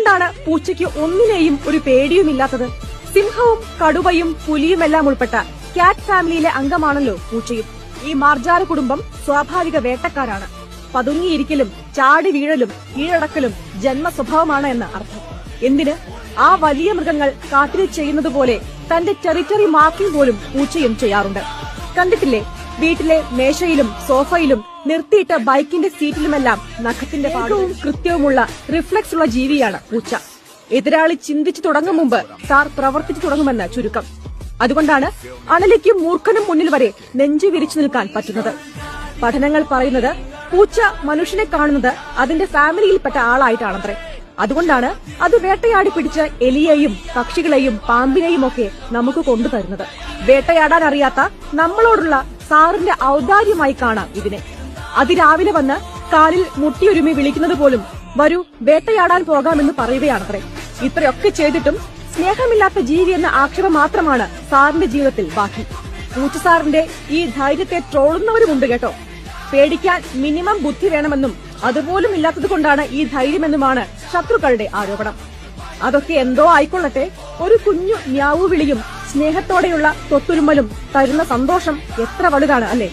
എന്തുകൊണ്ടാണ് പൂച്ചയ്ക്ക് ഒന്നിനെയും ഒരു പേടിയുമില്ലാത്തത്? സിംഹവും കടുവയും പുലിയുമെല്ലാം ഉൾപ്പെട്ട ക്യാറ്റ് ഫാമിലിയിലെ അംഗമാണല്ലോ പൂച്ചയും. ഈ മാർജാര കുടുംബം സ്വാഭാവിക വേട്ടക്കാരാണ്. പതുങ്ങിയിരിക്കലും ചാടി വീഴലും കീഴടക്കലും ജന്മ സ്വഭാവമാണ് എന്ന് അർത്ഥം. എന്തിന്? ആ വലിയ മൃഗങ്ങൾ കാട്ടിൽ ചെയ്യുന്നത് പോലെ തന്റെ ടെറിറ്ററി മാർക്കിംഗ് പോലും പൂച്ചയും ചെയ്യാറുണ്ട്. കണ്ടിട്ടില്ലേ? വീട്ടിലെ മേശയിലും സോഫയിലും നിർത്തിയിട്ട ബൈക്കിന്റെ സീറ്റിലുമെല്ലാം നഖത്തിന്റെ പാകവും കൃത്യവുമുള്ള റിഫ്ലക്സ് ഉള്ള ജീവിയാണ് പൂച്ച. എതിരാളി ചിന്തിച്ചു തുടങ്ങും മുമ്പ് സാർ പ്രവർത്തിച്ചു തുടങ്ങുമെന്ന് ചുരുക്കം. അതുകൊണ്ടാണ് അണലിക്കും മൂർഖനും മുന്നിൽ വരെ നെഞ്ചു വിരിച്ചു നിൽക്കാൻ പറ്റുന്നത്. പഠനങ്ങൾ പറയുന്നത് പൂച്ച മനുഷ്യനെ കാണുന്നത് അതിന്റെ ഫാമിലിയിൽപ്പെട്ട ആളായിട്ടാണത്രേ. അതുകൊണ്ടാണ് അത് വേട്ടയാടി പിടിച്ച് എലിയെയും പക്ഷികളെയും പാമ്പിനെയും ഒക്കെ നമുക്ക് കൊണ്ടുതരുന്നത്. വേട്ടയാടാൻ അറിയാത്ത നമ്മളോടുള്ള സാറിന്റെ ഔദാര്യമായി കാണാം ഇതിനെ. അതിരാവിലെ വന്ന് കാലിൽ മുട്ടിയൊരുമി വിളിക്കുന്നത് പോലും വരൂ വേട്ടയാടാൻ പോകാമെന്ന് പറയുകയാണത്രേ. ഇത്രയൊക്കെ ചെയ്തിട്ടും സ്നേഹമില്ലാത്ത ജീവി എന്ന ആക്ഷേപം മാത്രമാണ് സാറിന്റെ ജീവിതത്തിൽ ബാക്കി. പൂച്ച സാറിന്റെ ഈ ധൈര്യത്തെ ട്രോളുന്നവരുമുണ്ട് കേട്ടോ. പേടിക്കാൻ മിനിമം ബുദ്ധി വേണമെന്നും അതുപോലും ഇല്ലാത്തതുകൊണ്ടാണ് ഈ ധൈര്യമെന്നുമാണ് ശത്രുക്കളുടെ ആരോപണം. അതൊക്കെ എന്തോ ആയിക്കൊള്ളട്ടെ, ഒരു കുഞ്ഞു മ്യാവു വിളിയും സ്നേഹത്തോടെയുള്ള തൊട്ടുരുമ്മലും തരുന്ന സന്തോഷം എത്ര വലുതാണ് അല്ലേ?